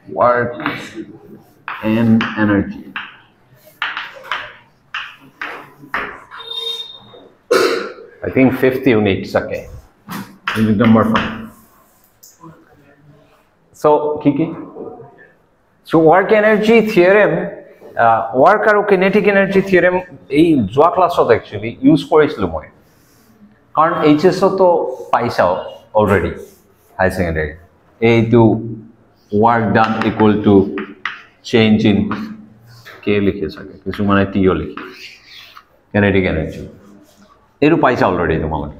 work and energy. I think 50 units, okay. Unit number 5. So, Kiki? So, work energy theorem, work and kinetic energy theorem, in this class actually use korisilo moi. Because HS to paisa already, high secondary. A to work done equal to change in K likhe sake. Kisu mane T likhe. Kinetic energy. Eru paisa already tomorrow.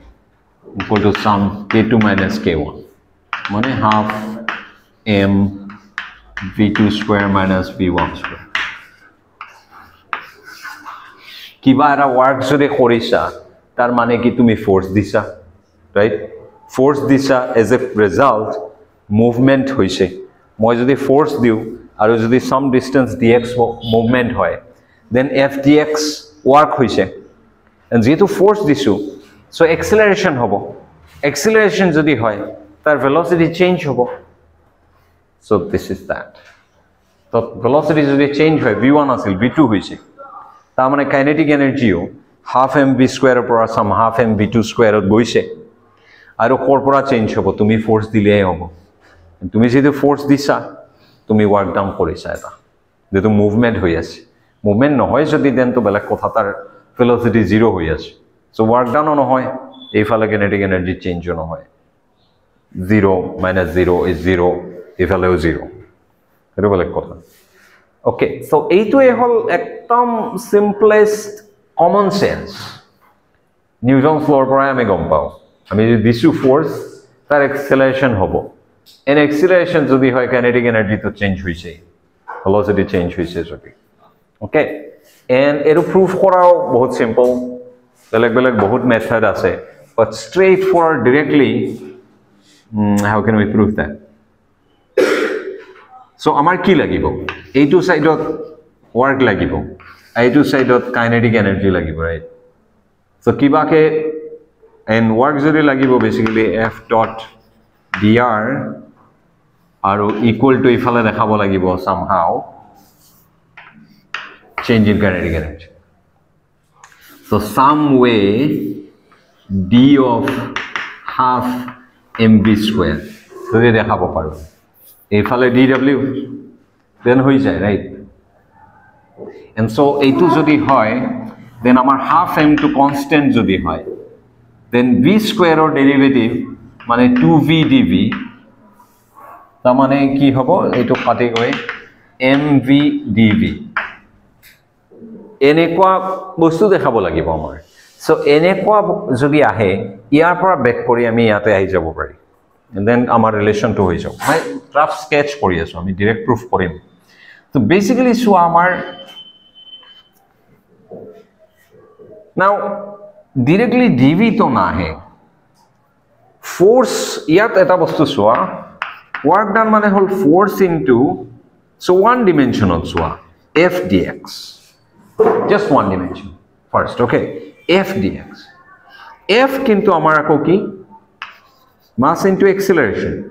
Equal to sum K2 minus K1. Mane half M V2 square minus V1 square. Kiba era work jodi korisa, tar mane ki tumi force disa, right? Force disa as a result movement hoise. Moi jodi force diu aru jodi some distance dx movement hoy, then f dx work hoise. And jehetu force disu, so acceleration hobo. Acceleration jodi hoy, tar velocity change hobo. So this is that. So velocity jodi change hoy, v1 asil v2 hoise. Ta mane kinetic energy o half mv square pora some half mv2 square ot goise. Aru kor pora change hobo, tumi force dile hobo. Tumi jehetu force disa, tumi work done korisa eta. Jehetu movement hoy ase. Movement no hoy jodi then to belak kotha tar velocity 0 hoy ase. So work done no hoy, ei phale kinetic energy change no hoy. 0 minus 0 is 0, ei phale 0. Eto belak kotha. Okay, so এইটো হল একদম simplest common sense. Newton's law পৰা আমি গম পাও। আমি যদি দিছো force তার acceleration হ'ব। And acceleration যদি হয় kinetic energy তো change হইছে। Velocity change হইছে যদি। Okay? And এর proof করাও বহুত simple। বেলেগ বহুত method আছে। But straightforward directly how can we prove that? So amar ki lagibo, এইটো সাইডত work lagibo, এইটো সাইডত kinetic energy lagibo, right? So kibake and work jodi lagibo basically f dot dr aru equal to ifale dekhabo lagibo somehow change in kinetic energy. So some way d of half mv square jodi dekhabo paru. Ifale dw then hoi jay, right? And so eitu jodi hoy, then amar half m to constant jodi hoy, then v square or derivative mane 2v dv ta mane ki hobo eitu kate goi mv dv enekwa bostu dekhabo lagibo amar. So enekwa jodi ahe iar pora back kori ami yate ahi jabo pari. And then our relation to hoi jao. My rough sketch kori aso, ami direct proof korim. So basically so amar now directly dv to na hai. Force yat eta bostu soa, work done mane hol force into, so one dimensional soa, f dx. Just one dimension first, okay? F dx. F kintu amar ako ki mass into acceleration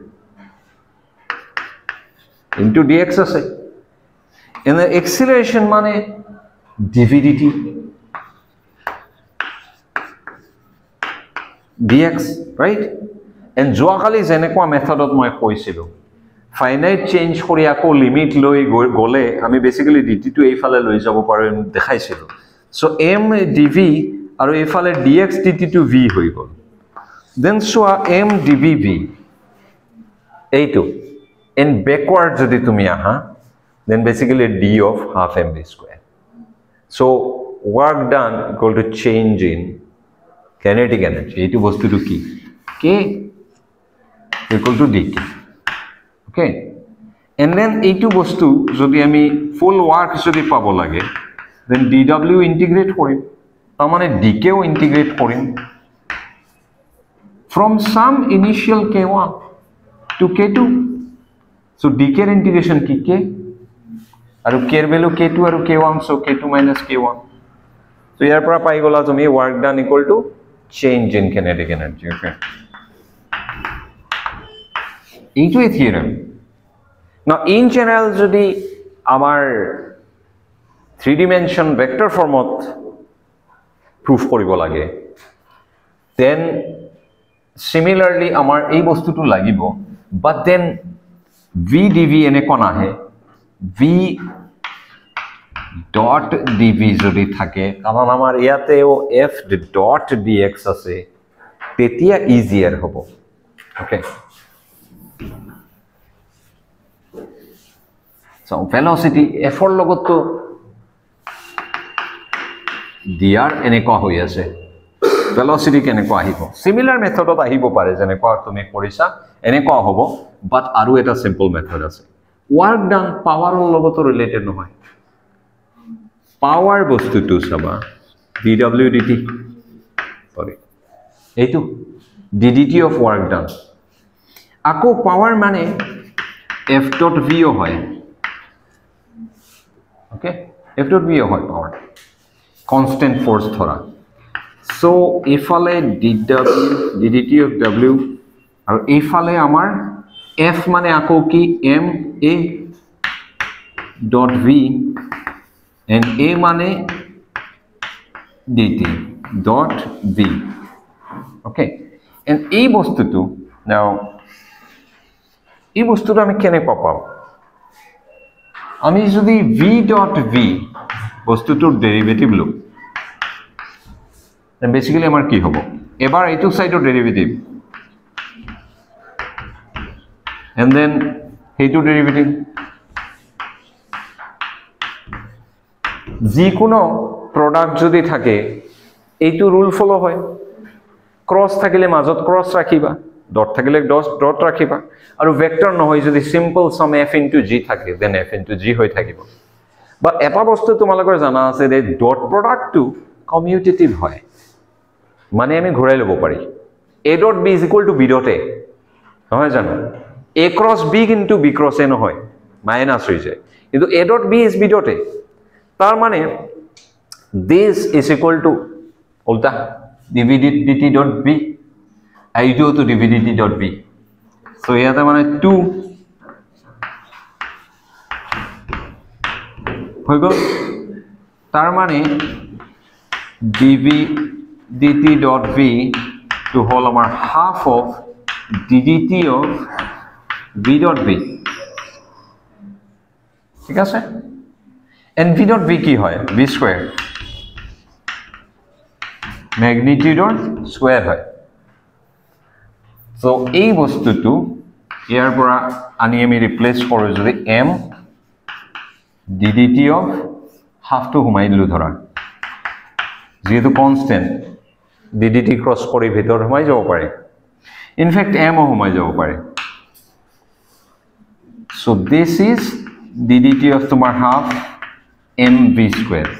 into dx ase. And the acceleration mane dv dt dx, right? And joakali jenekwa methodot moi koisilo finite change kori ako limit loi gole ami basically dt to ei phale loi jabo parim dekhaisilo. So m dv aru ei phale dx dt to v hoi gol. Then so m dv v এইটো and backward jodi tumi aha, then basically d of half mv square. So work done equal to change in kinetic energy. Eitu bostu to ki k equal to dt. Okay? And then eitu bostu jodi ami full work jodi pabo lage, then dw integrate korim. Ta mane dk o integrate korim from some initial k1 to k2. So dk integration ki k aru k er value k2 aru k1, so k2 minus k1. So here pora pai gola tumi work done equal to change in kinetic energy. Okay, এইটোই theorem. Now in general যদি আমাৰ 3 dimension vector formত proof কৰিব লাগে, then similarly আমাৰ এই বস্তুটো লাগিব, but then v dv এনেকুৱা নাহে, v dot dv যদি থাকে, কাৰণ আমাৰ ইয়াতেও f dot dx আছে, তেতিয়া easier হ'ব. Okay. So velocity f ৰ লগতো dr এনেকুৱা হৈ আছে, velocity কেনেকুৱা আহিব, similar methodত আহিব পাৰে যেনেকুৱা তুমি কৰিছা এনেকুৱা হ'ব, but আৰু এটা simple method আছে. work done power ৰ লগতো related নহয়, power বস্তুটো চাবা dw dt, sorry এইটো ddt of work done, আকৌ power মানে f dot v হয়. Okay, f dot v হয় power, constant force ধৰা. So এইফালে ddt of w আৰু এইফালে আমাৰ f মানে আকৌ কি m a dot v and a মানে dt dot v. Okay, and এই বস্তুটো now এই বস্তুটো আমি কেনেকৈ পাম, আমি যদি v dot v বস্তুটোৰ ডেৰিভেটিভ লওঁ, then basically আমাৰ কি হ'ব, এবাৰ এইটো সাইডৰ ডেৰিভেটিভ and then এইটো ডেৰিভেটিভ, যিকোনো প্ৰডাক্ট যদি থাকে এইটো ৰুল ফলো হয়, ক্ৰস থাকিলে মাজত ক্ৰস ৰাখিবা, ডট থাকিলে ডট ৰাখিবা, আৰু ভেক্টৰ নহয় যদি সিম্পল সাম f into g থাকে দেন f into g হৈ থাকিব. বা এটা বস্তু তোমালোকৰ জানা আছে যে ডট প্ৰডাক্টটো কমিউটেটিভ হয়, মানে আমি ঘূৰাই ল'ব পাৰি, a dot b is equal to b dot a নহয় জানো, a cross b কিন্তু b cross a নহয়, মাইনাস হৈ যায়, কিন্তু a dot b is b dot a, তাৰ মানে this is equal to উল্টা dv dt dot b, এইটো তো dv dt dot b, so ইয়াতে মানে 2 হৈ গ'ল, তাৰ মানে dv dt dot v to whole আমাৰ half of ddt of v dot v. ঠিক আছে, and v dot v কি হয়, v square magnitude or square হয়. So এই বস্তুটো ইয়াৰ পৰা আনি আমি ৰিপ্লেস কৰোঁ যদি m ddt of half to ঘুমাই দিলো ধৰা, যেহেতু কনস্ট্যান্ট ddt ক্ৰস কৰি ভিতৰ ঘুমাই যাব পাৰে, ইনফ্যাক্ট m ও ঘুমাই যাব পাৰে. So this is ddt of তোমাৰ half mv square,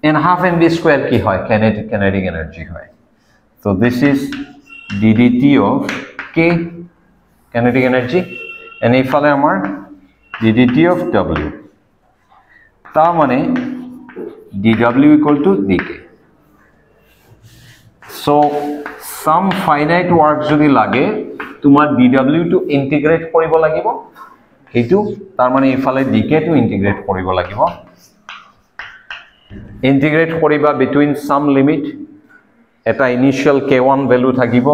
and half mv square কি হয়, kinetic energy হয়. So this is ddt of k kinetic energy, and এইফালে আমাৰ ddt of w, তা মানে dw equal to dk. So some finite work যদি লাগে তোমাৰ dw to integrate কৰিব লাগিব, এইটো তাৰ মানে এইফালে dk to integrate কৰিব লাগিব, integrate কৰিবা between some limit, এটা initial k1 value থাকিব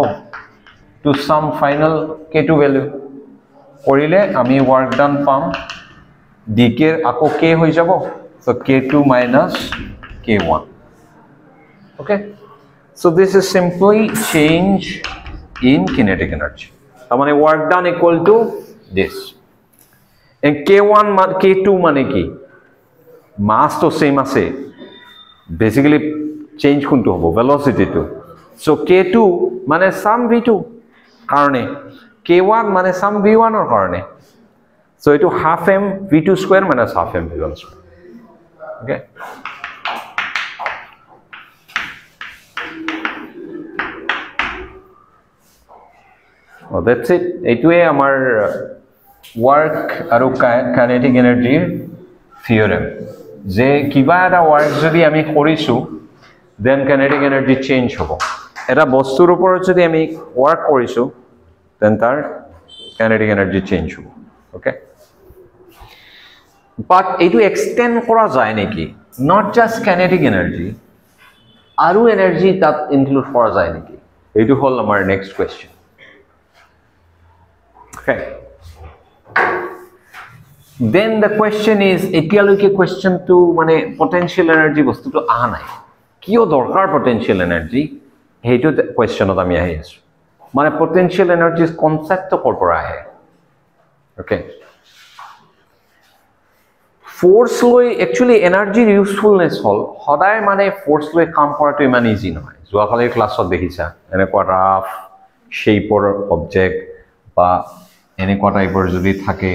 to some final k2 value, কৰিলে আমি work done পাম dk আকৌ k হৈ যাব, so k2 minus k1. Okay, so this is simply change in kinetic energy, তাৰ মানে work done equal to this, and k1 k2 মানে কি, mass তো same আছে, basically change কোনটো হ'ব, velocity to, so k2 মানে sum v2 কাৰণে, k1 মানে sum v1 ৰ কাৰণে, so itu half m v2 square minus half m v1 square. Okay, oh that's it, এইটোৱে আমাৰ work আৰু kinetic energy theorem, যে কিবা এটা work যদি আমি কৰিছো then kinetic energy change হ'ব, এটা বস্তুৰ ওপৰত যদি আমি work কৰিছো then তাৰ kinetic energy change হ'ব. Okay. বাট এইটো এক্সটেন্ড কৰা যায় নেকি নট জাস্ট কাইনেটিক এনাৰ্জি আৰু এনাৰ্জি তাত ইনক্লুড কৰা যায় নেকি এইটো হ'ল আমাৰ next question okay then the question is এতিয়ালৈকে কুৱেশ্যনটো মানে পটেনশিয়াল এনাৰ্জি বস্তুটো আহা নাই কিয় দৰকাৰ পটেনশিয়াল এনাৰ্জি সেইটো কুৱেশ্যনত আমি আহি আছো মানে পটেনশিয়াল এনাৰ্জিৰ কনসেপ্ট ক'ৰ পৰা আহে okay ফোৰ্স লৈ একচুয়ালি এনাৰ্জিৰ ইউজফুলনেস হল সদায় মানে ফোৰ্স লৈ কাম কৰাটো ইমান ইজি নহয় যোৱাকালিৰ ক্লাছত দেখিছা এনেকুৱা ৰাফ শেপৰ অবজেক্ট বা এনেকুৱা টাইপৰ যদি থাকে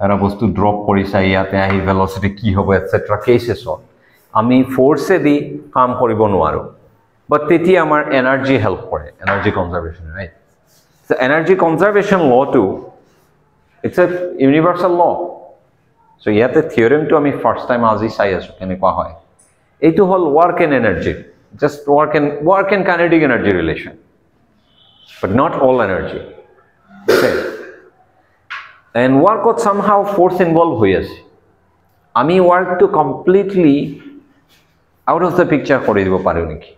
এটা বস্তু ড্ৰপ কৰিছা ইয়াতে আহি ভেলোসিটি কি হ'ব এটসেট্ৰা কেসেছত আমি ফোৰ্সে দি কাম কৰিব নোৱাৰো বাট তেতিয়া আমাৰ এনাৰ্জি হেল্প কৰে energy conservation right so energy conservation ল টু ইটস এ ইউনিভার্সাল ল So ইয়াতে থিওরেমটো আমি ফার্স্ট টাইম আজি চাই আছো কেনেকুৱা হয় এইটো হল work and energy just work and kinetic energy relation but not all energy okay and ওয়ার্কত সামহাউ ফোর্স ইনভলভ হৈ আছে আমি ওয়ার্কটো completely out of the picture কৰি দিব পাৰো নেকি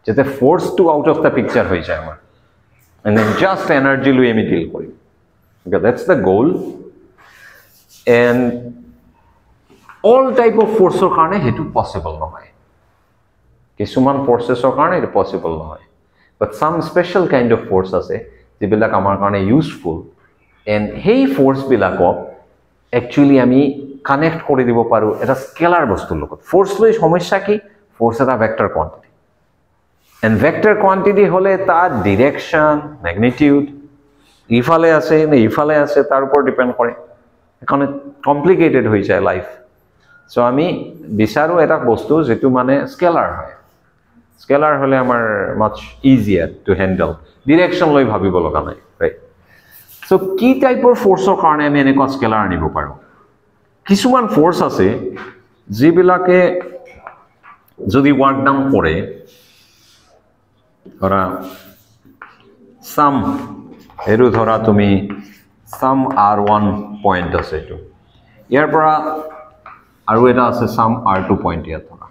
যাতে ফোৰ্সটো আউট অফ দ্য পিকচাৰ হৈ যায় আমাৰ এন্ড দেন জাস্ট এনাৰ্জি লৈ আমি ডিল কৰিম okay that's the goal and all type of force or karone hetu possible nohoy kisuman forces or karone it possible nohoy but some special kind of force ase jibilak amar karone useful and hey force bilakok actually ami connect kore dibo paru eta scalar bostur logot force loi somosya ki force eta vector quantity and vector quantity hole ta direction magnitude ifale ase na ifale ase tar upor depend kore এখানে complicated হৈ যায় life so আমি বিচাৰো এটা বস্তু যেটো মানে scalar হয় স্কেলাৰ হলে আমাৰ মাচ ইজিয়াৰ টু হ্যান্ডল ডিৰেকশন লৈ ভাবিব লগা নাই ৰাইট সো কি টাইপৰ ফোৰ্সৰ কাৰণে আমি এনেকুৱা স্কেলাৰ আনিব পাৰো কিছুমান ফোৰ্স আছে যিবিলাকে যদি ওয়াৰ্ক ডাউন কৰে ধৰা সাম এৰু ধৰা তুমি some r1 point আছে এটো ইয়াৰ পৰা আৰু এটা আছে some r2 point ইয়াত ধৰা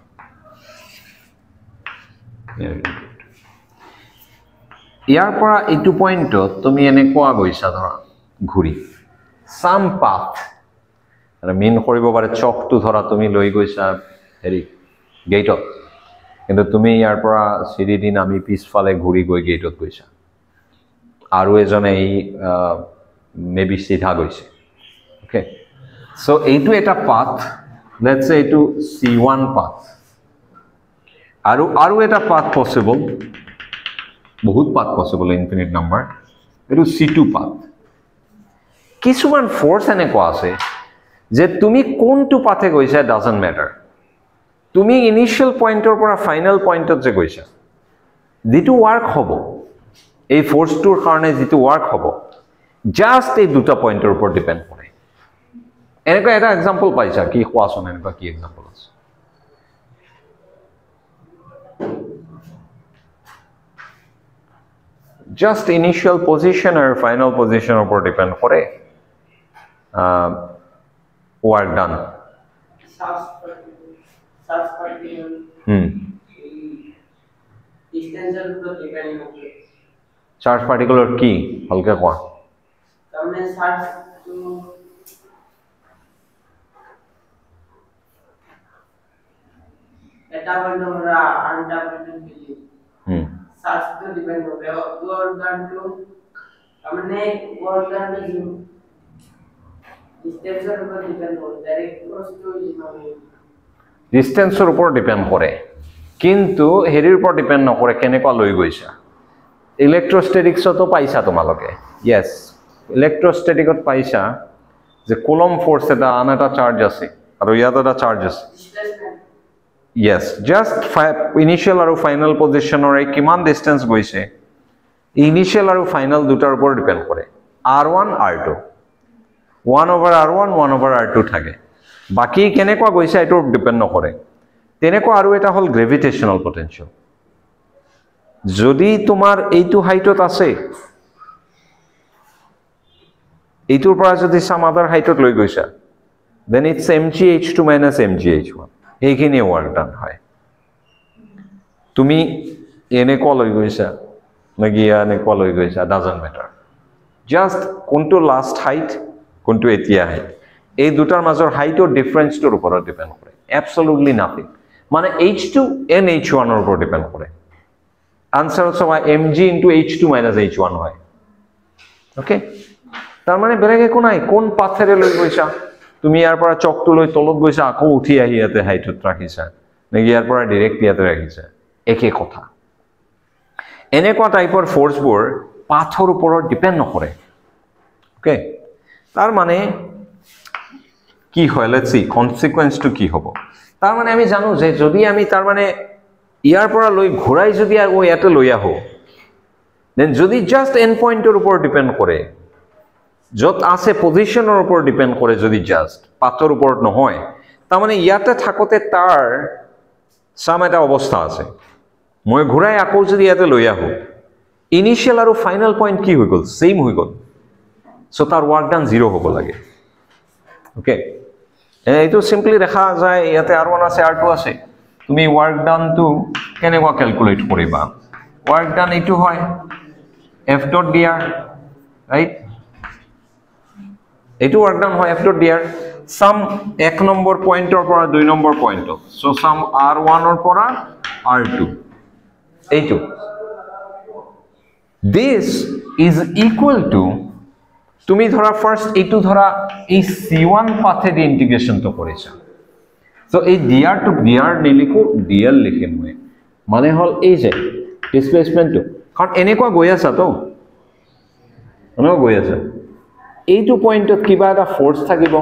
ইয়াৰ পৰা এইটো পইণ্টত তুমি এনেকুৱা গৈছা ধৰা ঘূৰি some path আৰু মেইন কৰিব পাৰে চকটো ধৰা তুমি লৈ গৈছা হেৰি গেটত কিন্তু তুমি ইয়াৰ পৰা চিৰি দি নামি পিছফালে ঘূৰি গৈ গেটত গৈছা আৰু এজনে এই maybe সিধা গৈছে okay so এইটো এটা path let's say এইটো c1 path আৰু এটা path possible বহুত path possible infinite number এইটো c2 path কিছুমান ফোর্স এনেকুৱা আছে যে তুমি কোনটো পাথে গৈছা doesn't matter তুমি ইনিশিয়াল পয়েন্টৰ পৰা ফাইনাল পয়েন্টত যে গৈছা যেটো ওয়াৰ্ক হ'ব এই ফোৰ্সটোৰ কাৰণে যেটো ওয়াৰ্ক হ'ব just এই দুটা পয়েন্টেৰ উপৰ ডিপেন্ড কৰে এনেকুৱা এটা এক্সাম্পল পাইছা কি কোৱাছন এনেকুৱা কি এক্সাম্পল আছে just initial position or final position উপৰ ডিপেন্ড কৰে work done charge particle কি হালকা কোৱা हमने सर्च तो एटा पॉइंट हमरा अंडा पॉइंट के लिए सर्च तो डिपेंड हो गया ऑर्गन टू हमने ऑर्गन में डिस्टेंसर पर डिपेंड हो डायरेक्ट क्रॉस टू ডিস্টেন্সৰ ওপৰত ডিপেন্ড কৰে কিন্তু হেৰিৰ ওপৰত ডিপেন্ড নকৰে কেনেকুৱা লৈ গৈছা ইলেক্ট্ৰোস্ট্যাটিক্সতো পাইছা তোমালোকে yes ইলেক্ট্ৰোস্ট্যাটিকত পাইছা যে কুলম ফোৰ্স এটা আনটা চাৰ্জ আছে আৰু ইয়াত এটা চাৰ্জ আছে yes just ইনিশিয়াল আৰু ফাইনাল পজিশনৰ এই কিমান ডিসটেন্স গৈছে ইনিশিয়াল আৰু ফাইনাল দুটাৰ ওপৰত ডিপেন্ড কৰে r1 r2 1/r1 1/r2 থাকে বাকি কেনেকুৱা গৈছে এটো ডিপেন্ড নকৰে তেনেকুৱা আৰু এটা হল গ্ৰেভিটেশনাল পটেনশিয়াল যদি তোমাৰ এইটো হাইটত আছে এইটোৰ পৰা যদি সাম আদার হাইটত লৈ গৈছা then it's mgh2 minus mgh1 এইখিনি work done হয় তুমি এনেকুৱা লৈ গৈছা নাকি এনেকুৱা লৈ গৈছা doesn't matter just কোনটো last height কোনটো এতিয়া height এই দুটাৰ মাজৰ হাইটৰ ডিফাৰেন্সটোৰ ওপৰত ডিপেন্ড কৰে absolutely nothing মানে h2 and h1 ৰ ওপৰত ডিপেন্ড কৰে আনসাৰ সবা mg into h2 minus h1 হয় ওকে তাৰ মানে বেলেগ একো নাই কোন পাথেৰে লৈ গৈছা তুমি ইয়াৰ পৰা চকটো লৈ তলত গৈছা আকৌ উঠি আহি ইয়াতে হাইটত ৰাখিছা নেকি ইয়াৰ পৰা ডাইৰেক্ট ইয়াতে ৰাখিছা একে কথা এনেকুৱা টাইপৰ ফোৰ্সবোৰ পাথৰ ওপৰত ডিপেন্ড নকৰে ওকে তার মানে কি হয় লেটস সি কনসিকুয়েন্সটো কি হ'ব তার মানে আমি জানো যে যদি আমি তার মানে ইয়াৰ পৰা লৈ ঘুৰাই যদি আৰু ইয়াতে লৈ আহো দেন যদি জাস্ট এন্ড পয়েন্টৰ ওপৰত ডিপেন্ড কৰে যত আছে পজিশনৰ ওপৰত ডিপেন্ড কৰে যদি জাস্ট পাথৰ ওপৰত নহয় তাৰ মানে ইয়াতে থাকতে তাৰ সাম এটা অৱস্থা আছে মই ঘুৰাই আকৌ যদি ইয়াতে লৈ আহো ইনিশিয়াল আৰু ফাইনাল পয়েন্ট কি হৈ গল সেম হৈ গল সো তাৰ ওয়ার্ক ডান 0 হ'ব লাগে ওকে এইটো সিম্পলি দেখা যায় ইয়াতে r1 আছে r2 আছে তুমি ওয়ার্ক ডান টু কেনেকুৱা ক্যালকুলেট কৰিবা ওয়াৰ্ক ডান এইটো হয় f dot dr ৰাইট এইটো ওয়াৰ্ক ডান হয় f dot dr সাম 1 নম্বৰ পয়েন্টৰ পৰা 2 নম্বৰ পয়েন্ট সো সাম r1 ৰ পৰা r2 এইটো this is equal to তুমি ধৰা ফাৰ্স্ট এইটো ধৰা এই c1 পাথে দি ইন্টিগ্ৰেশন তো কৰিছা সো এই dr টু dr নিলিখো dl লিখিম মই মানে হল এই যে ডিসপ্লেসমেন্টটো কারণ এনেকুৱা গৈ আছে তো গৈ আছে এইটো পয়েন্টত কিবা এটা ফোৰ্স থাকিব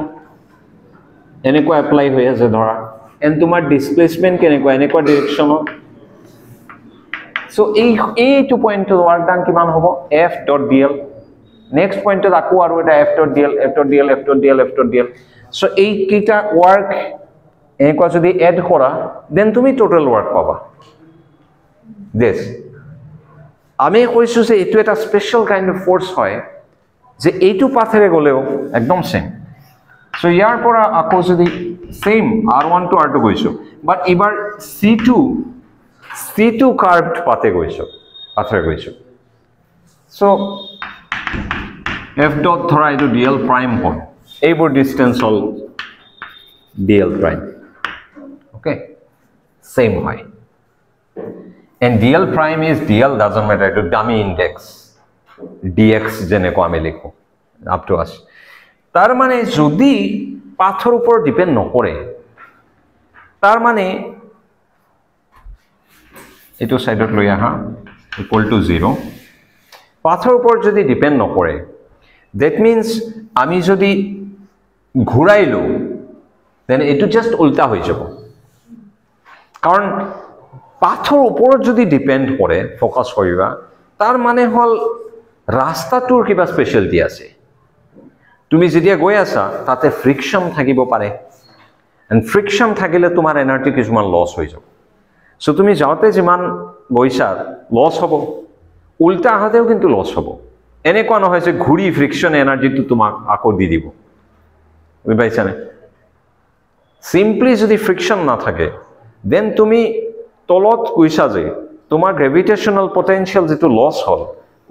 এনেকুৱা এপ্লাই হৈ আছে ধৰা এন তোমাৰ ডিসপ্লেসমেন্ট কেনেকুৱা এনেকুৱা ডাইৰেকশনত সো এইটো পয়েন্টত ওয়ার্ক ডান কিমান হ'ব f dot dl next point to akku aru eta f dot dl f dot dl f dot dl f dot dl so ei kita work ekwa jodi add kora then tumi total work paba this ami koisu je etu eta special kind of force hoy je eitu pathere goleo ekdom same so yar pora akko jodi same r1 to r2 goisu but ibar c2 curved pathe goisu pathere goisu so f dot ধৰা এইটো dl prime হয় এইবোৰ distance হল dl prime okay same হয় and dl prime is dl doesn't matter to dummy index dx যেনেকৈ আমি লিখো up to us তার মানে যদি পাথৰ ওপৰত ডিপেন্ড নকৰে তাৰ মানে এইটো সাইডত লৈ আহা ইকুয়াল টু 0 পাথৰ ওপৰত যদি ডিপেন্ড নকৰে that means আমি যদি ঘুৰাইলো then এটো জাস্ট উল্টা হৈ যাব কাৰণ পাথৰ ওপৰত যদি ডিপেন্ড কৰে ফোকাস কৰিবা তাৰ মানে হল ৰাস্তাটোৰ কিবা স্পেশালিটি আছে তুমি যেতিয়া গৈ আছা তাতে ফ্ৰিকশন থাকিব পাৰে and ফ্ৰিকশন থাকিলে তোমাৰ এনাৰ্জি কিছুমান লস হৈ যাব সো তুমি যাওতে যিমান গৈছা লস হ'ব উল্টা আহাতেও কিন্তু লস হ'ব এনেকুৱা নহয় যে ঘুৰি ফ্ৰিকশন এনাৰ্জিটো তোমাক আকৌ দি দিব বুজি পাইছানে সিম্পলি যদি ফ্ৰিকশন না থাকে দেন তুমি তলত গৈছা যে তোমাৰ গ্ৰেভিটেশনাল পটেনশিয়াল যেটো লস হল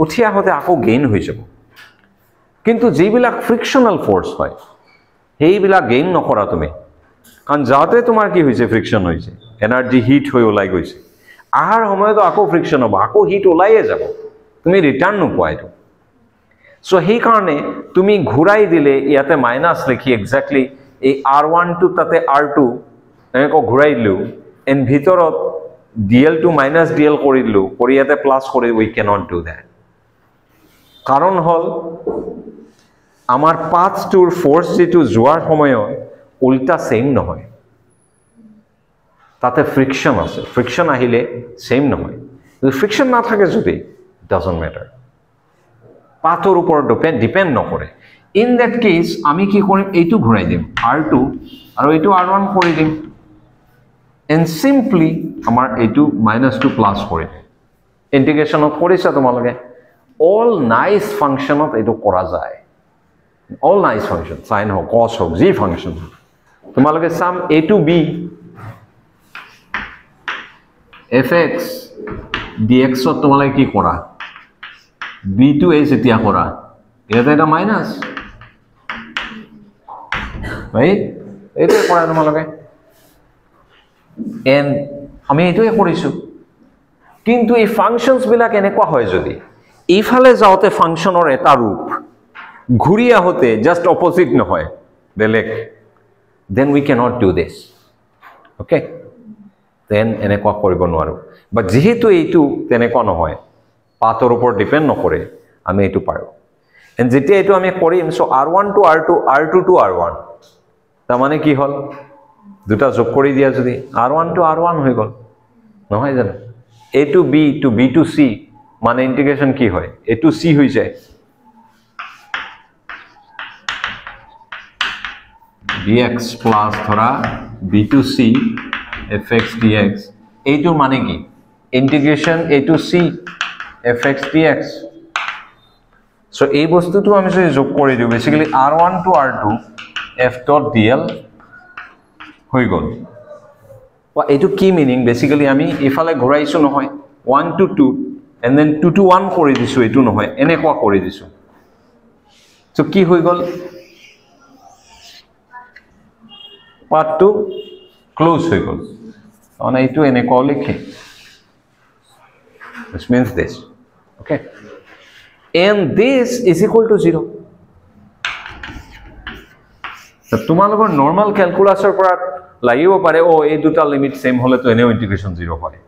উঠি আহতে আকৌ গেইন হৈ যাব কিন্তু যিবিলাক ফ্রিকশনাল ফোর্স হয় সেইবিলাক গেইন নকৰা তুমি কাৰণ যাতে তোমাৰ কি হৈছে ফ্ৰিকশন হৈছে এনাৰ্জি হিট হৈ ওলাই গৈছে আহাৰ সময়তো আকৌ ফ্ৰিকশন হ'ব আকৌ হিট ওলাইয়ে যাব তুমি ৰিটাৰ্ন নোপোৱা এটো সো হেই কারণে তুমি ঘুরাই দিলে ইয়াতে মাইনাস লিখি এক্স্যাক্টলি এই r1 টু তাতে r2 এনেকৈ ঘুরাই দিলো এন ভিতৰত dl2 minus dl কৰি দিলো কৰি ইয়াতে প্লাস কৰি উই ক্যানট ডু দ্যাট কাৰণ হল আমাৰ পাথ টুৰ ফোৰ্স যেটো যোৱাৰ সময়ত উল্টা সেম নহয় তাতে ফ্রিকশন আছে ফ্রিকশন আহিলে সেম নহয় যদি ফ্রিকশন না থাকে যদি ডাজন্ট ম্যাটার পাথৰ ওপৰত ডিপেন্ড নকৰে ইন দ্যাট কেস আমি কি কৰিম এইটো ঘুৰাই দিম r2 আৰু এইটো r1 কৰি দিম এন্ড সিম্পলি আমাৰ এইটো -2 প্লাস কৰি ইন্টিগ্ৰেশনত কৰিছা তোমালোকে অল নাইস ফাংশনত এইটো কৰা যায় অল নাইস ফাংশন sin হোক cos হোক যি ফাংশন তোমালোকে সাম a to b fx dx ত তোমালোকে কি কৰা b to a যেতিয়া কৰা এটা এটা মাইনাস right এইটো কৰা তোমালোকে এন্ড আমি এইটোৱে কৰিছো কিন্তু এই ফাংশনস বিলাক এনেকুৱা হয় যদি ইফালে যাওতে ফাংশনৰ এটা ৰূপ ঘূৰি আহতে জাস্ট অপোজিট নহয় বেলেগ then we cannot do this okay then এনেকুৱা কৰিব নোৱাৰো বাট যেহেতু এইটো তেনেকুৱা নহয় পাতৰ ওপৰত ডিপেন্ড নকৰে আমি এইটো পাৰো এন্ড যেতিয়া এইটো আমি কৰিম so r1 to r2 r2 to r1 তাৰ মানে কি হল দুটা যোগ কৰি দিয়া যদি r1 to r1 হৈ গল নহয় জানো a to b to b to c মানে ইন্টিগ্রেশন কি হয় a to c হৈ যায় dx plus ধরা b to c fx dx এইটো মানে কি integration a to c fx dx so এই বস্তুটো আমি যদি যোগ কৰি দিও basically r1 to r2 f dot dl হৈ গল এইটো কি মিনিং বেসিক্যালি আমি ইফালে ঘূৰাইছো নহয় 1 to 2 and then 2 to 1 কৰি দিছো এইটো নহয় এনেকুৱা কৰি দিছো সো কি হৈ গল part 2 close হৈ গল মানে এইটো এনেকুৱা লিখে which means this okay and this is equal to 0 তো তোমালোকৰ নৰমাল ক্যালকুলাসৰ পৰা লাগিব পাৰে ও এই দুটা লিমিট সেম হলে তো এনেও ইন্টিগ্ৰেশন 0 হয়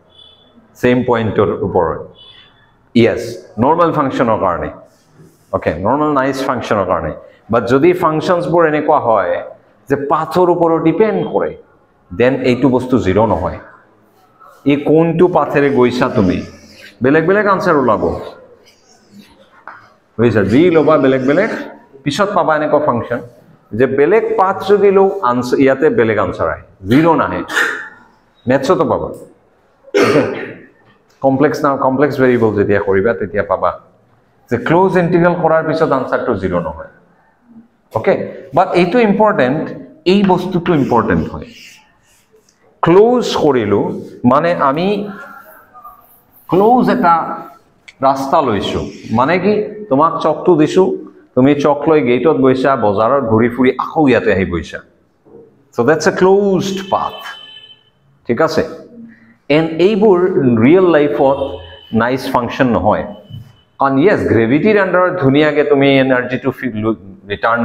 সেম পয়েন্টৰ ওপৰত yes normal ফাংশনৰ কাৰণে okay normal nice ফাংশনৰ কাৰণে বাট যদি ফাংশনস বোৰ এনেকুৱা হয় যে পাথৰ ওপৰত ডিপেন্ড কৰে দেন এইটো বস্তু 0 নহয় এই কোনটো পাথৰে গৈছা তুমি বেলেগ বেলেগ আনসাৰ ওলাব বুঝছা বি লবা বেলেগ বেলেগ পিছত পাবা এনেকুৱা ফাংশন যে বেলেগ পাথ যদি লো আনসাৰ ইয়াতে বেলেগ আনসাৰ আহে 0 নাহে মেথছতো পাবা ওকে কমপ্লেক্স ভেৰিয়েবল যেতিয়া কৰিবা তেতিয়া পাবা যে ক্লোজ ইন্টিগ্ৰাল কৰাৰ পিছত আনসাৰটো 0 নহয় ওকে বাট এইটো ইম্পৰ্টেন্ট এই বস্তুটো ইম্পৰ্টেন্ট হয় ক্লোজ কৰিলো মানে আমি ক্লোজ এটা রাস্তা লৈছো মানে কি তোমাক চকটো দিছো তুমি চক লৈ গেটত গৈছা বজাৰত ঘুৰি ফুৰি আকৌ ইয়াতে আহি বৈছা so that's a closed path ঠিক আছে এন্ড এইবোৰ ৰিয়েল লাইফত নাইস ফাংশন নহয় কাৰণ ইয়েস গ্ৰেভিটিৰ আন্ডাৰত ধুনিয়াকে তুমি এনাৰ্জিটো ৰিটাৰ্ন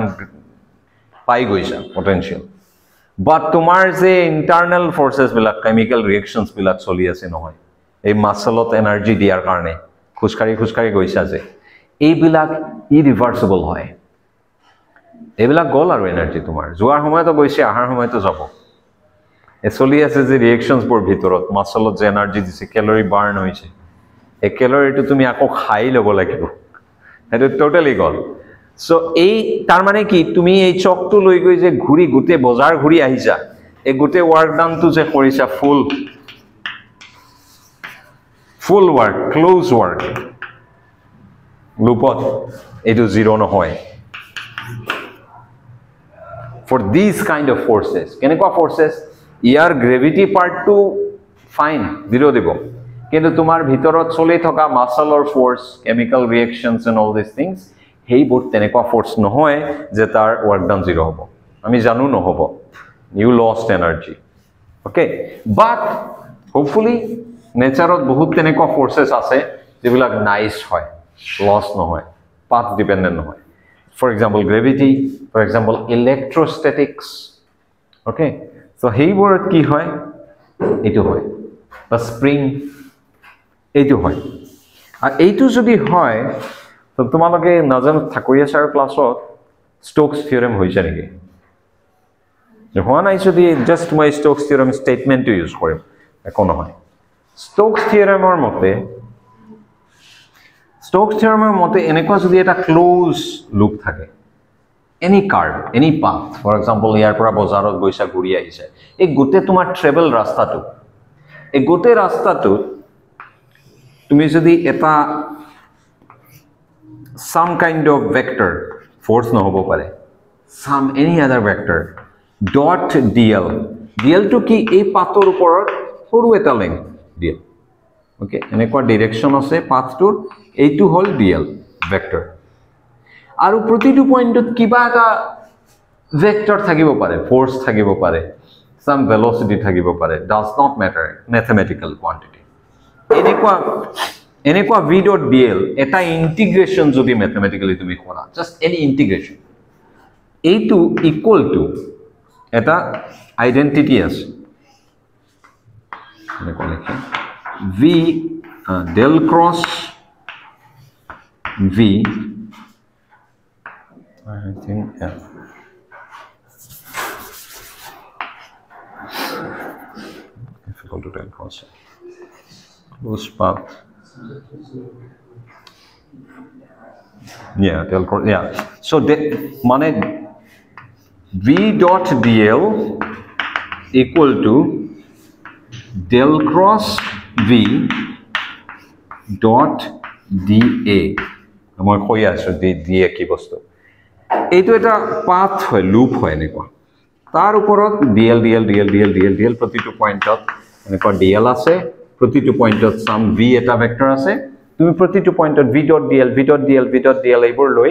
পাই গৈছা পটেনশিয়াল বাট তোমাৰ যে ইন্টাৰনাল ফোৰ্সেস বিলাক কেমিক্যাল ৰিঅ্যাকশনস বিলাক চলি আছে নহয় এই মাসলত এনাৰ্জি দিয়াৰ কাৰণে খুচকাৰি গৈছা যে এইবিলাক ইৰিভাৰ্সিবল হয় এইবিলাক গল আৰু এনাৰ্জি তোমাৰ যোৱাৰ সময়তো গৈছে আহাৰ সময়তো যাব এ চলি আছে যে ৰিঅ্যাকশনস বোৰ ভিতৰত মাসলত যে এনার্জি দিছে ক্যালোরি বার্ন হৈছে এই ক্যালোরিটো তুমি আকৌ খাই লব লাগিব এটা টোটালি গল সো এই তার মানে কি তুমি এই চকটো লৈ গৈ যে ঘুরি গুটে বজাৰ ঘুৰি আহিছা এই গুটে ওয়াৰ্ক ডানটো যে কৰিছা ফুল ওয়াৰ্ক ক্লোজ ওয়াৰ্ক লুপত এইটো 0 নহয় for these kind of forces কেনেকুৱা forces ইয়াৰ গ্ৰেভিটি পাৰ্টটো ফাইন 0 দিব কিন্তু তোমাৰ ভিতৰত চলি থকা মাসলৰ force chemical reactions and all this things হেইবোৰ তেনেকুৱা ফোৰ্স নহয় যে তাৰ ওয়ার্ক ডান 0 হ'ব আমি জানো নহব you lost energy okay but hopefully নেচাৰত বহুত তেনেকুৱা ফোর্সেস আছে যেবিলাক নাইস হয় লস নহয় পাথ ডিপেন্ডেন্ট নহয় for example gravity for example electrostatics okay so হেইবোৰ কি হয় এটো হয় বা স্প্ৰিং এইটো হয় আৰ এইটো যদি হয় তো তোমালোকে নাজানো থাকৰিয়া স্যাৰ ক্লাছত স্টোকস থিওরেম হৈছে নেকি যখন আই যদি জাস্ট মই স্টোকস থিওরেম স্টেটমেন্ট ইউজ কৰিম একো নহয় স্টোকস থিওৰেমৰ মতে এনেকুৱা যদি এটা ক্লোজ লুপ থাকে any curve any path for example ইয়াৰ পৰা বজাৰত গৈছা ঘুৰি আহিছে এই গোটে তোমাৰ ট্ৰেভেল ৰাস্তাটো এই গোটে ৰাস্তাটো তুমি যদি এটা some kind of vector force নহব পাৰে some any other vector dot D L ডিএলটো কি এই পাথৰ ওপৰত সৰু এটা লেংথ ডিএল ওকে এনেকুৱা ডিৰেকশ্যন আছে পাথটোৰ এইটো হ'ল ডিএল ভেক্টৰ আৰু প্ৰতিটো পইণ্টত কিবা এটা ভেক্টৰ থাকিব পাৰে ফোৰ্স থাকিব পাৰে some velocity থাকিব পাৰে does not matter mathematical quantity এনেকুৱা v dot dl এটা ইন্টিগ্ৰেশন যদি ম্যাথমেটিক্যালি তুমি কৰা জাস্ট এনি ইন্টিগ্ৰেশন এইটো ইকুয়াল টু এটা আইডেন্টিটি আছে এনেকুৱা লিখে v del cross v I think yeah difficult to del cross close path yeah del cross yeah so mane v dot dl equal to del cross v dot da মই কৈ আছো da কি বস্তু এইটো এটা পাথ হয় loop হয় এনেকুৱা তাৰ ওপৰত dl dl dl dl dl dl প্ৰতিটো পইণ্টত এনেকুৱা dl আছে প্ৰতিটো পইণ্টত সাম v এটা ভেক্টৰ আছে তুমি প্ৰতিটো পইণ্টত v dot dl v dot dl v dot dl এইবোৰ লৈ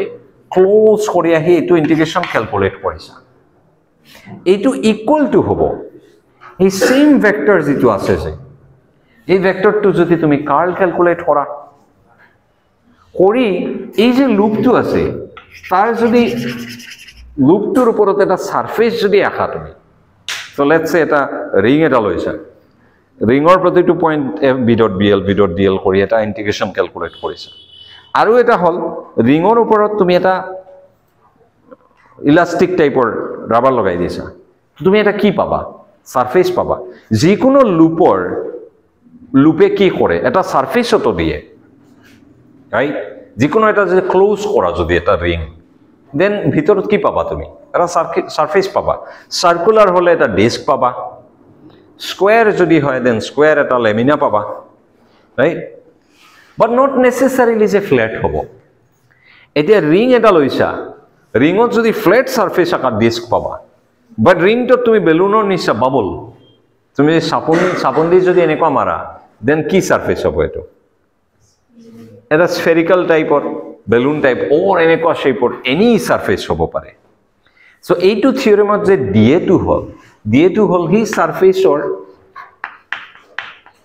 ক্লোজ কৰি আহি এইটো ইন্টিগ্ৰেশন ক্যালকুলেট কৰিছা এইটো ইকুয়াল টু হ'ব এই সেম ভেক্টৰ যেটো আছে যে এই ভেক্টৰটো যদি তুমি কাৰ্ল ক্যালকুলেট কৰা কৰি এই যে লুপটো আছে তাৰ যদি লুপটোৰ ওপৰত এটা সাৰফেস যদি আঁকা তুমি সো লেটস সে এটা ৰিং এটা লৈছা ৰিঙৰ প্ৰতিটো point f b dot bl b dot dl কৰি এটা ইন্টিগ্ৰেশন ক্যালকুলেট কৰিছা আৰু এটা হল ৰিঙৰ ওপৰত তুমি এটা ইলাস্টিক টাইপৰ ৰাবাৰ লগাই দিছা তুমি এটা কি পাবা সাৰফেস পাবা যিকোনো লুপে কি কৰে এটা সাৰফেসটো দিয়ে ৰাইট যিকোনো এটা যে ক্লোজ কৰা যদি এটা ৰিং দেন ভিতৰত কি পাবা তুমি এটা সারফেস পাবা সার্কুলার হলে এটা ডিস্ক পাবা স্কয়ার যদি হয় দেন স্কয়ার এটা লেমিনা পাবা রাইট বাট নট নেসেসারিলি যে ফ্ল্যাট হ'ব এটা রিং এটা লৈছা রিঙত যদি ফ্ল্যাট সারফেস আকার ডিস্ক পাবা বাট রিংটো তুমি বেলুনৰ নিচা বাবল তুমি সাপন দি যদি এনেকুৱা মাৰা দেন কি সাৰফেস হ'ব এটো এটা স্ফেৰিক্যাল টাইপৰ বেলুন টাইপ অৰ এনেকুৱা শেপৰ এনি সাৰফেস হ'ব পাৰে সো এইটো থিওৰেমত যে da2 হল হি সাৰফেসৰ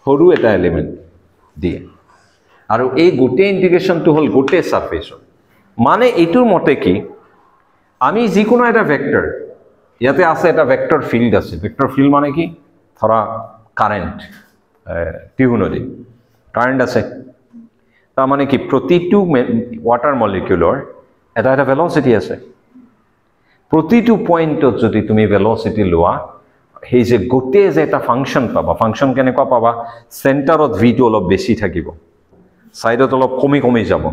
সৰু এটা এলিমেন্ট দিয়ে আৰু এই গোটে ইন্টিগ্ৰেশনটো হল গোটে সাৰফেসৰ মানে এইটোৰ মতে কি আমি যিকোনো এটা ভেক্টৰ ইয়াতে আছে এটা ভেক্টৰ ফিল্ড আছে ভেক্টৰ ফিল্ড মানে কি ধৰা কাৰেন্ট টিহু নদী কাৰেন্ট আছে তা মানে কি প্ৰতিটো ওয়াটাৰ মলিকিউলৰ এটা এটা ভেলোসিটি আছে প্ৰতিটো পইণ্টত যদি তুমি ভেলোসিটি লোৱা সেই যে গোটে যে এটা ফাংশন পাবা ফাংশন কেনেকুৱা পাবা সেন্টাৰত v টো অলপ বেছি থাকিব সাইডত অলপ কমি যাব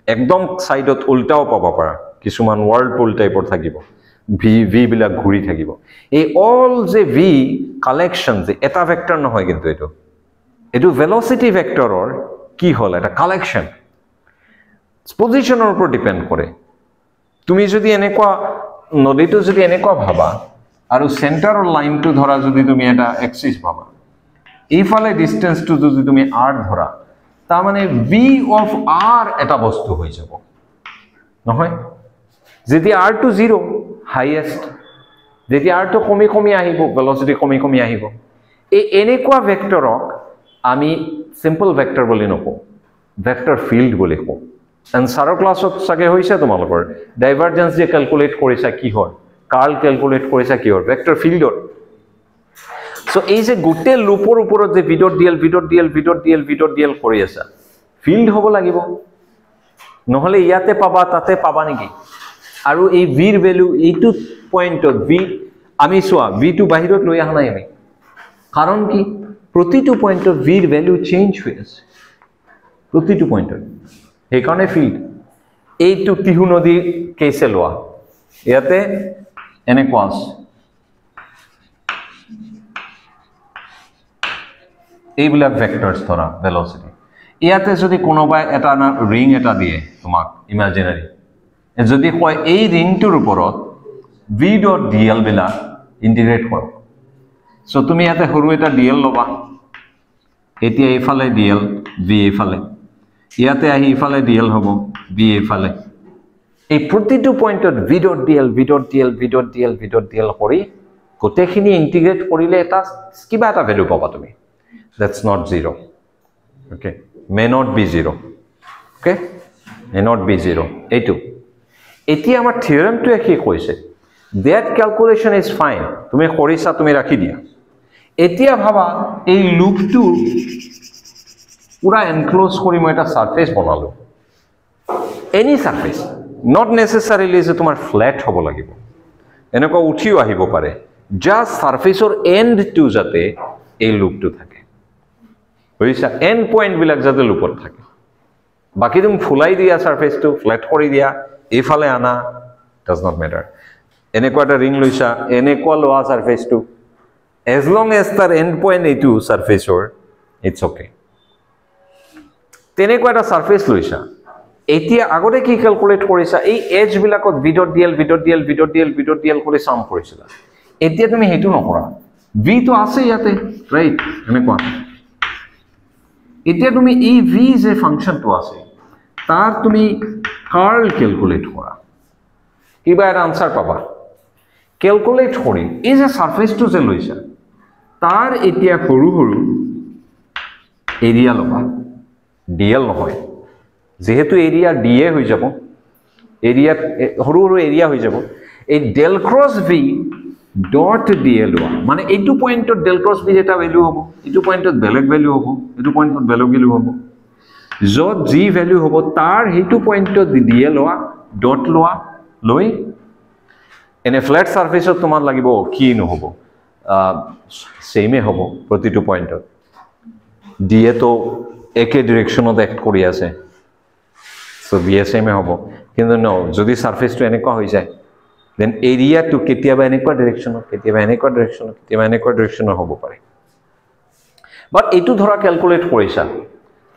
একদম সাইডত উল্টাও পাবা পাৰা কিছুমান ওয়াৰ্লপুল টাইপৰ থাকিব v বিলাক ঘূৰি থাকিব এই অল যে v কালেকশন যে এটা ভেক্টৰ নহয় কিন্তু এটো ভেলোসিটি ভেক্টৰৰ কি হল এটা কালেকশন পজিশনৰ ওপৰত ডিপেন্ড কৰে তুমি যদি এনেকুৱা নদীটো যদি এনেকুৱা ভাবা আৰু সেন্টাৰৰ লাইনটো ধৰা যদি তুমি এটা এক্সিস ভাবা এইফালে ডিসটেন্সটো যদি তুমি r ধৰা তা মানে v অফ r এটা বস্তু হৈ যাব নহয় যদি r টু 0 হাইয়েস্ট যদি r টু কমি আহিব ভেলোসিটি কমি আহিব এই এনেকুৱা ভেক্টৰক আমি সিম্পল ভেক্টৰ বুলি নকওঁ ভেক্টৰ ফিল্ড বুলি কওঁ আনসাৰৰ ক্লাছত সাকে হৈছে তোমালোকৰ ডাইভাৰজেন্স যে ক্যালকুলেট কৰিছা কি হয় কাৰ্ল ক্যালকুলেট কৰিছা কি হয় ভেক্টৰ ফিল্ডৰ সো এই যে গোটে লুপৰ ওপৰত যে v dot dl v dot dl v dot dl v dot dl কৰি আছা ফিল্ড হ'ব লাগিব নহলে ইয়াতে পাবা তাতে পাবা নেকি আৰু এই v ৰ ভ্যালু এইটো পইণ্টত v আমি সোৱা v টো বাহিৰত লৈ আহা নাই আমি কাৰণ কি প্ৰতিটো পইণ্টত v ৰ ভ্যালু চেঞ্জ হৈ আছে প্ৰতিটো পইণ্টত এই কাৰণে ফিল্ড এইটো টিহু নদী কেছে লোৱা ইয়াতে এনেকুৱা আছে এইবিলাক ভেক্টৰস ধৰা ভেলোসিটি ইয়াতে যদি কোনোবাই এটা ৰিং এটা দিয়ে তোমাক ইমাজিনাৰি যদি কয় এই ৰিংটোৰ ওপৰত v dot dl বিলাক ইন্টিগ্ৰেট কৰক সো তুমি ইয়াতে সৰু এটা ডিএল লবা এতিয়া এইফালে ডিএল ভি এইফালে ইয়াতে আহি ইফালে ডিএল হ'ব ভি এইফালে এই প্ৰতিটো পইণ্টত V dot DL V dot DL V dot DL V dot DL কৰি গোটেইখিনি ইন্টিগ্ৰেট কৰিলে এটা কিবা এটা ভ্যালু পাবা তুমি that's not 0 okay may not be 0 okay may not be 0 এইটো এতিয়া আমাৰ থিওৰেমটোৱে কি কৈছে that calculation is fine তুমি কৰিছা তুমি ৰাখি দিয়া এতিয়া ভাবা এই লুপটো পুৰা এনক্লোজ কৰি মই এটা সাৰফেস বনালো এনি সাৰফেস not necessarily যে তোমাৰ ফ্ল্যাট হ'ব লাগিব এনেকুৱা উঠিও আহিব পাৰে জাস্ট সাৰফেসৰ এন্ড টু যাতে এই লুপটো থাকে বুজিছা এন্ড পয়েন্ট বিলাক যাতে লুপত থাকে বাকি তুমি ফুলাই দিয়া সারফেসটো ফ্ল্যাট কৰি দিয়া এইফালে আনা ডাজ নট ম্যাটাৰ এনেকুৱা এটা ৰিং লৈছা এনেকুৱা লোৱা সাৰফেসটো as long as তাৰ এন্ড পয়েন্ট এইটো সাৰফেসৰ ইটস ওকে তেনেকুৱা এটা সাৰফেস লৈছা এতিয়া আগতে কি ক্যালকুলেট কৰিছা এই এজ বিলাকত V dot DL V dot DL V dot DL V dot DL কৰি সাম কৰিছিলা এতিয়া তুমি হেতু নকৰা ভি তো আছে ইয়াতে ৰাইট এনেকুৱা এতিয়া তুমি এই ভি যে ফাংশনটো আছে তাৰ তুমি কাৰ্ল ক্যালকুলেট কৰা কিবা এটা আনসাৰ পাবা ক্যালকুলেট কৰি এই যে সাৰফেসটো যে লৈছা তাৰ এতিয়া সৰু সৰু এৰিয়া লবা ডিএল নহয় যেহেতু এৰিয়া ডিএ হৈ যাব এৰিয়া সৰু সৰু এরিয়া হৈ যাব এই del cross v dot dl মানে এইটো পয়েন্টত ডেল ক্রস ভি এটা ভ্যালু হ'ব এইটো পয়েন্টত বেলেগ ভ্যালু হ'ব এইটো পয়েন্টত বেলেগ ভ্যালু হ'ব যত জি ভ্যালু হ'ব তার হেতু পয়েন্টত ডিএল ডট লোৱা লৈ এনে ফ্ল্যাট সাৰফেসত তোমাৰ লাগিব কি নহব সেমে হ'ব প্ৰতিটো পয়েন্টত ডিএ তো একে ডিৰেকশনত অ্যাক্ট কৰি আছে সো ডিএ সেমে হ'ব কিন্তু ন যদি সাৰফেসটো এনেকুৱা হৈ যায় দেন এৰিয়া টু কেতিয়াবা এনেকুৱা ডিৰেকশনত কেতিয়াবা এনেকুৱা ডিৰেকশনত কেতিয়াবা এনেকুৱা ডিৰেকশনত হ'ব পাৰে বাট এইটো ধৰা ক্যালকুলেট কৰিছা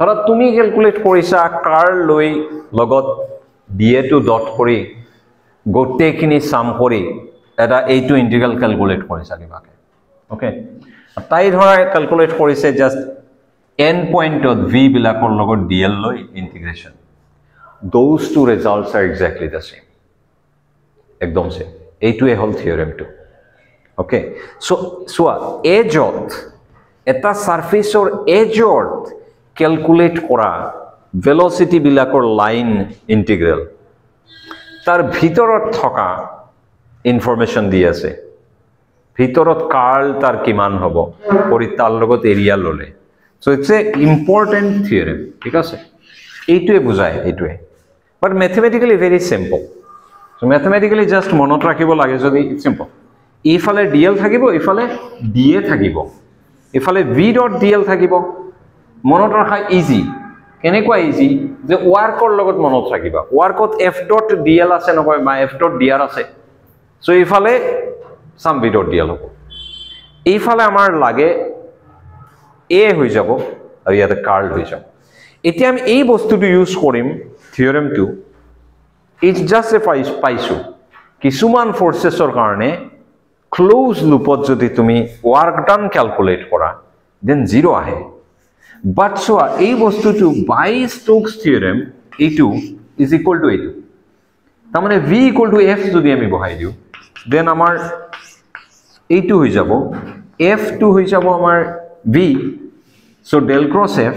ধৰা তুমি ক্যালকুলেট কৰিছা কাৰ্ল লৈ লগত ডিএ টু ডট কৰি গোটেইখিনি সাম কৰি এটা এইটো ইন্টিগ্ৰাল ক্যালকুলেট কৰিছা কিবাকে ওকে তাই ধৰা ক্যালকুলেট কৰিছে জাস্ট এন্ড পয়েন্টত ভি বিলাকৰ লগত ডিএল লৈ ইন্টিগ্ৰেশন those two results are exactly the same ekdom same এইটোৱে হল থিওৰেমটো ওকে সো এজত এটা সাৰফেসৰ এজত ক্যালকুলেট কৰা ভেলোসিটি বিলাকৰ লাইন ইন্টিগ্ৰাল তাৰ ভিতৰত থকা ইনফৰমেশন দি আছে ভিতৰত কাৰ্ল তাৰ কিমান হ'ব কৰি তাৰ লগত এৰিয়া ললে so it's a important theorem ঠিক আছে এইটোৱে বুজায় এইটোৱে but mathematically very simple so mathematically just মনত ৰাখিব লাগে যদি ইটস সিম্পল ইফালে ডিএল থাকিব ইফালে ডিএ থাকিব ইফালে ভি ডট ডিএল থাকিব মনত ৰাখা ইজি কেনেকুৱা ইজি যে ওয়াৰ্কৰ লগত মনত ৰাখিবা ওয়ার্কত এফ ডট ডিএল আছে নহয় বা এফ ডট ডিআর আছে সো ইফালে সাম ভি ডট ডিএল হ'ব এইফালে আমাৰ লাগে এ হৈ যাব আৰু ইয়াতে কাৰ্ল হৈ যাব এতিয়া আমি এই বস্তুটো ইউজ কৰিম থিওৰেমটো ইটস জাস্ট এ পাইছো কিছুমান ফোৰ্সেসৰ কাৰণে ক্লোজ লুপত যদি তুমি ওয়াৰ্ক ডান ক্যালকুলেট কৰা দেন 0 আহে বাট সো এই বস্তুটো বাই স্টোকস থিওরেম এইটো ইজ ইকুয়াল টু এইটো তার মানে v ইকুয়াল টু f যদি আমি বহাই দিও দেন আমাৰ এইটো হৈ যাব f2 হৈ যাব আমাৰ v so del cross f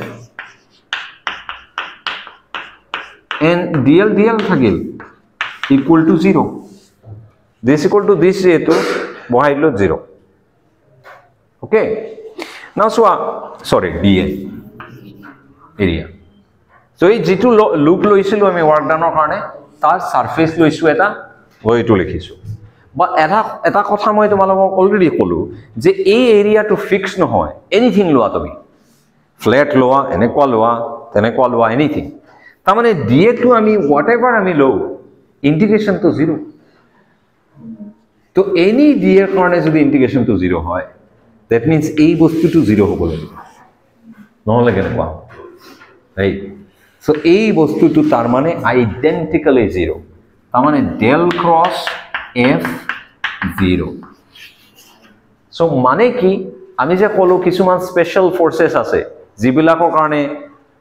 and dl থাকিল equal to 0 this equal to this যেহেতু বহাই দিলো 0 okay now so sorry dl area so এই যেটো লুপ লৈছিলো আমি ওয়ার্ক ডানৰ কাৰণে তাৰ সাৰফেস লৈছো এটা ওইটো লিখিছো বা এটা কথা মই তোমালোকক অলৰেডি কলো যে এই এৰিয়াটো ফিক্স নহয় এনিথিং লোৱা তুমি ফ্ল্যাট লোৱা এনেকুৱা লোৱা তেনেকুৱা লোৱা এনিথিং তার মানে ডিএ টু আমি হোয়াটএভার আমি লো ইন্টিগ্রেশন তো 0 তো এনি ডিএ এর কারণে যদি ইন্টিগ্রেশন তো 0 হয় দ্যাট মিন্স এই বস্তুটো 0 হ'ব লাগিব নহলে কেনেকুৱা রাইট সো এই বস্তুটো তার মানে আইডেন্টিক্যালি 0 তার মানে ডেল ক্রস এফ 0 সো মানে কি আমি যে কলো কিছুমান স্পেশাল ফোর্সেস আছে যিবিলাকৰ কাৰণে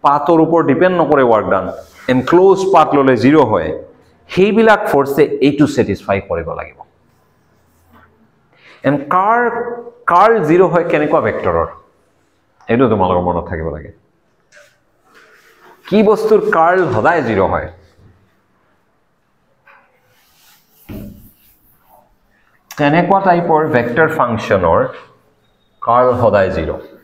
পাথৰ ওপৰত ডিপেন্ড নকৰে ওয়াৰ্ক ডান এনক্লোজ পাথ ললে 0 হয় সেইবিলাক ফোৰ্সে এইটো স্যাটিসফাই কৰিব লাগিব এন্ড কাৰ্ল 0 হয় কেনেকুৱা ভেক্টৰৰ এইটো তোমালোকৰ মনত থাকিব লাগে কি বস্তুৰ কাৰ্ল সদায় 0 হয় তেনেকুৱা টাইপৰ ভেক্টৰ ফাংশনৰ কার্ল সদায় 0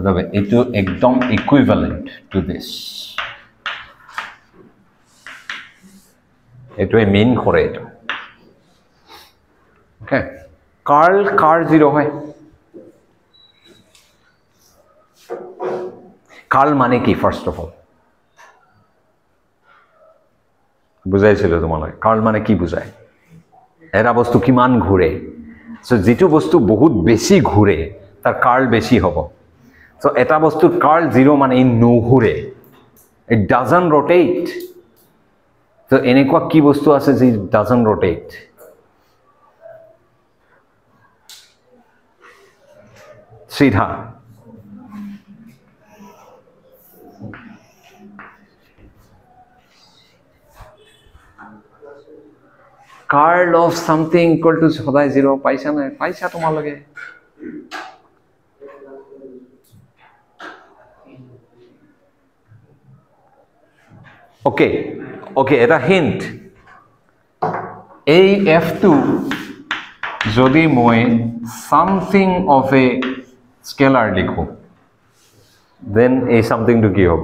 তবে এটো একদম ইকুইভ্যালেন্ট টু দিস এটো মিন করে এটা ওকে কার্ল 0 হয় কার্ল মানে কি ফার্স্ট অফ অল বুঝাইছিল তোমালৈ কার্ল মানে কি বুঝায় এটা বস্তু কিমান ঘুরে সো যেটো বস্তু বহুত বেশি ঘুরে তার কার্ল বেশি হবে সো এটা বস্তুৰ কাৰ্ল 0 মানে ই নুঘুৰে ইট ডাজন্ট ৰোটেট তো এনেকুৱা কি বস্তু আছে যে ডাজন্ট রোটেট সিধা curl of something equal to সদায় 0 পাইছা না পাইছা তোমালোকে ওকে এটা হিন্ট এই f2 যদি মই সামথিং অফ এ স্কেলার লিখো দেন এই সামথিং টু কি হ'ব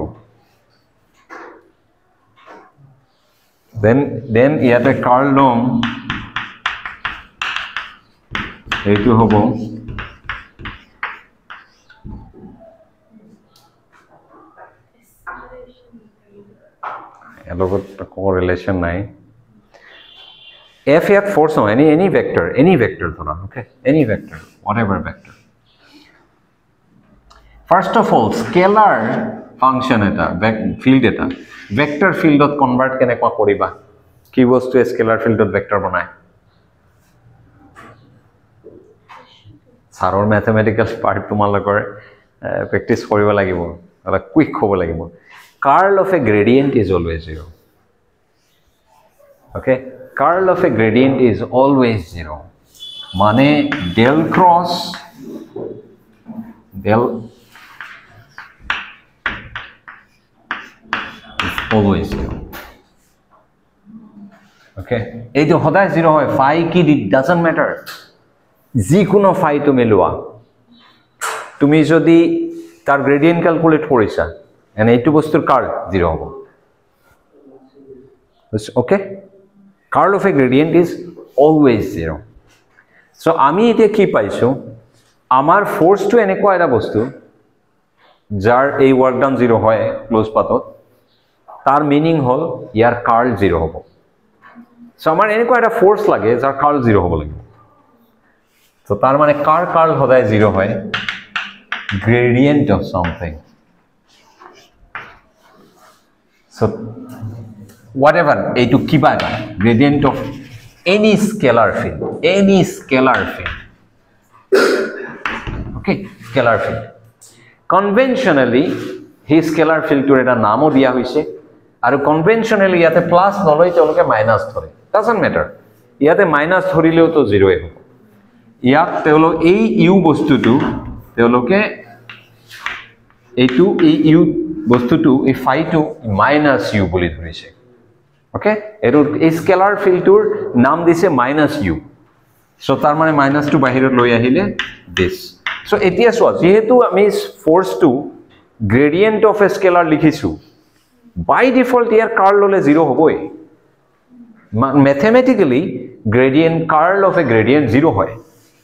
দেন ইয়াতে কার্ল লম এইটো হ'ব correlation নাই f at force no any vector thora okay any vector whatever vector first of all scalar function eta field eta vector field dot convert kene kwa koriba ki bostu scalar field dot vector banay saror mathematical part tumalokor practice koriba lagibo ala quick hobo lagibo Curl of a gradient is always 0. Okay, curl of a gradient is always 0. Mane del cross del is always 0. Okay, এই যে সদায় 0 হয় phi কি doesn't matter. যিকোনো phi তুমি লোৱা তুমি যদি তাৰ gradient calculate কৰিছা and এইটো বস্তুৰ কার্ল 0 হ'ব okay curl of a gradient is always 0 so আমি এতিয়া কি পাইছো আমাৰ ফোৰ্স টু এনেকুৱা এটা বস্তু যাৰ এই ওয়াৰ্ক ডান 0 হয় ক্লোজ পাথত তাৰ মিনিং হল ইয়াৰ কাৰ্ল 0 হ'ব so আমাৰ এনেকুৱা এটা ফোৰ্স লাগে যাৰ কাৰ্ল 0 হ'ব লাগিব so তাৰ মানে কার্ল সদায় 0 হয় gradient of something so whatever a2 kiba gradient of any scalar field okay scalar field conventionally he scalar field to eta namo dia hoise aru conventionally yate plus noloi choloke minus thore doesn't matter yate minus thorileo to 0 e hobo yak teolo ei u bostu tu teoloke a2 u বস্তু two এই phi two minus u বুলি ধৰিছে okay এৰ এই scalar ফিল্ডৰ নাম দিছে -u so তাৰ মানে মাইনাস টু বাহিৰত লৈ আহিলে দিস সো এতিয়া চোৱা যেহেতু আমি force to gradient of a scalar লিখিছো বাই ডিফল্ট ইয়াৰ কাৰ্ল ললে 0 হ'বই mathematically gradient curl of a gradient 0 হয়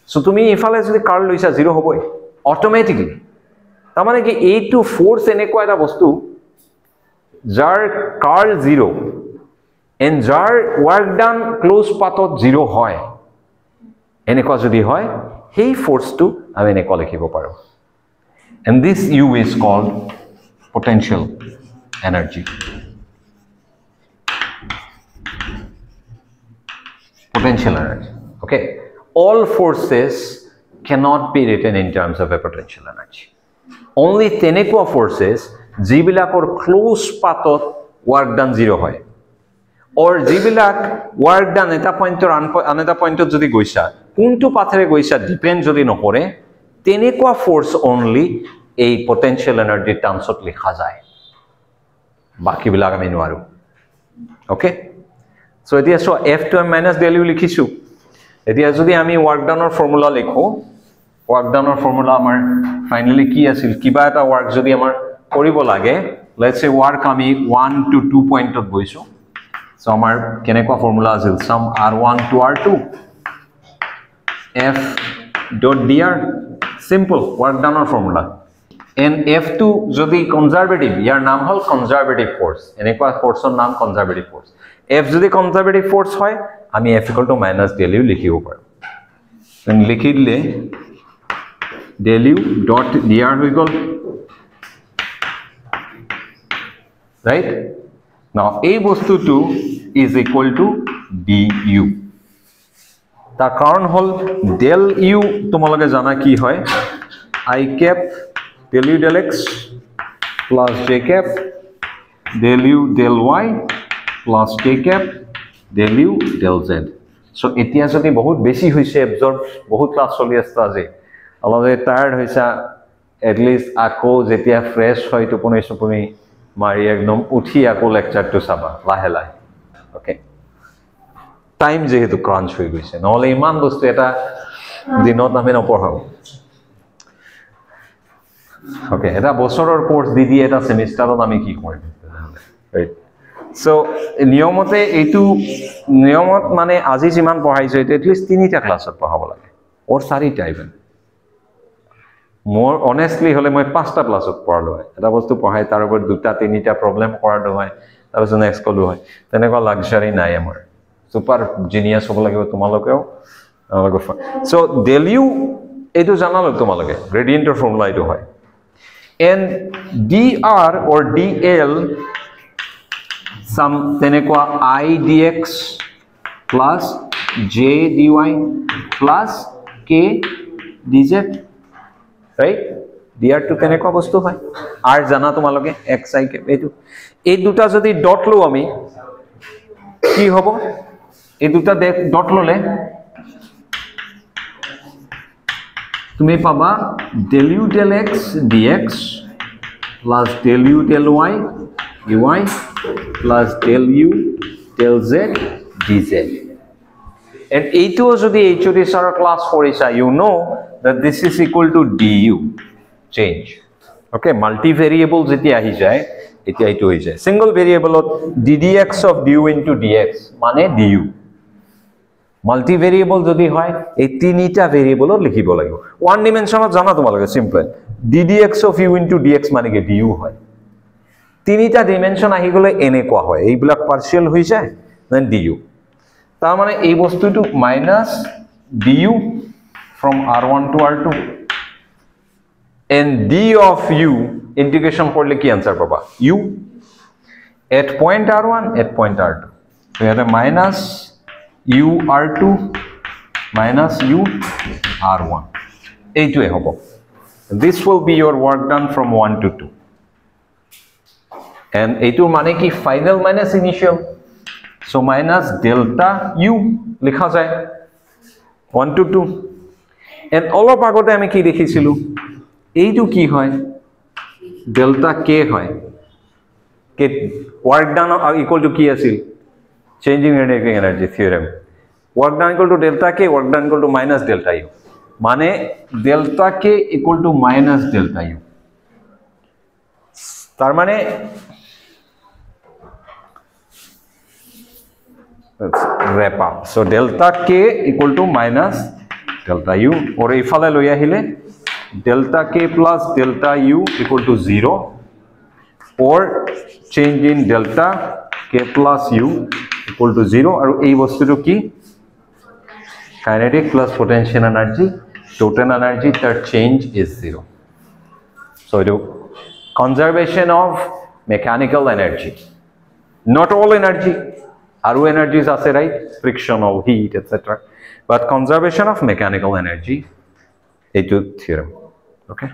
সো তুমি ইফালে যদি কাৰ্ল লৈছা 0 হ'বই অটোমেটিক্যালি তাৰ মানে কি এইটো ফোৰ্স এনেকুৱা এটা বস্তু যাৰ কাৰ্ল 0 এন্ড যাৰ ওয়াৰ্ক ডান ক্লোজ পাথত 0 হয় এনেকুৱা যদি হয় সেই ফোৰ্সটো আমি এনেকুৱা লিখিব পাৰো and this u is called potential energy. Potential energy. Okay. All forces cannot be written in terms of a potential energy. Only tenekwa forces jibilakor close pathot work done 0 hoy. Or jibilak work done eta point or another point jodi goisa kuntu pathere goisa depend jodi nokore tenekwa force only a potential energy terms ot likha jay. Baki bilak ami noaru. Okay. So etia so f to m minus del u likhisu. Etia jodi ami work done or formula likho, work done or formula amar finally ki asil kiba eta work jodi amar koribo lage, let's say work ami 1 to 2 point ot boisu. So amar kenekwa formula asil sum r1 to r2 f dot dr, simple work done or formula. And f2 jodi conservative, yar naam hol conservative force, enekwa force or naam conservative force. F যদি conservative force হয় আমি F equal to minus del u লিখিব পাৰো then লিখি দিলে del u dot dr হৈ গল right now এই বস্তুটো is equal to du তাৰ কাৰণ হল del u তোমালোকে জানা কি হয় I cap del u del x plus j cap del u del y plus k cap del u del z. So etia jodi bahut beshi hoise absorb bahut class choli asta je alore tired hoisa at least ako jetia fresh hoy to puni mari ekdom uthi ako lecture to saba lahe lahe. Okay, time je hetu crunch hoi goise নহলে ইমান বস্তু এটা দিনত আমি নপঢ়াও. Okay, এটা বছৰৰ course দি এটা সেমিস্টাৰত আমি কি কৰিম right. So নিয়মতে এইটো নিয়মত মানে আজি যিমান পঢ়াইছো এটা at least 3টা ক্লাছত পঢ়াব লাগে or 4টা ইভেন more honestly হলে মই 5টা ক্লাছত পঢ়ালো হয় এটা বস্তু পঢ়াই তাৰ ওপৰত 2টা 3টা প্ৰবলেম কৰাটো হয় তাৰপিছত নেক্সট কলো হয় তেনেকুৱা লাক্সাৰি নাই আমাৰ সুপাৰ জিনিয়াস হ'ব লাগিব তোমালোকেও so del u এইটো জানালো তোমালোকে গ্ৰেডিয়েন্টৰ ফৰ্মুলা এইটো হয় and dr or dl some tenekwa I dx plus j dy plus k dz right dr to tenekwa bostu hoy r jana tumaloge x I k etu ei duta jodi dot lo ami ki hobo ei duta dot lole tumi paba del u del x dx plus del u del y dy plus del u del z dz. And A2 jodi HOD sir class korisa you know that this is equal to du change. Okay, multivariable jeti ahi jay eti aitu hoy jay single variable ddx of du into dx mane du multivariable jodi hoy ei tinita variable likhibo lagibo one dimension jana tomaloge simple ddx of u into dx mane ke du hoy tinita dimension ahi gole enekwa hoy ei bilak partial hoy jay then du tar mane ei bostu to minus du from r1 to r2 and d of u integration korle ki answer paba u at point r1 at point r2 so here minus u r2 minus u r1 ei to hobo this will be your work done from 1 to 2 and A2 mane ki final minus initial so minus delta u likha jay 1 to 2 and all of agote ami ki dekhisilu এইটো কি হয় delta k হয় k work done equal to কি আছিল changing radiating energy theorem work done equal to delta k work done equal to minus delta u মানে delta k equal to minus delta u তার মানে let's wrap up so delta k equal to minus delta u or ifale loi ahile delta k plus delta u equal to 0 or change in delta k plus u equal to 0 aru ei bostu to ki kinetic plus potential energy total energy that change is 0 so it conservation of mechanical energy. Not all energy. Aru energies are right, frictional, heat, etc. But conservation of mechanical energy, a theorem. Okay.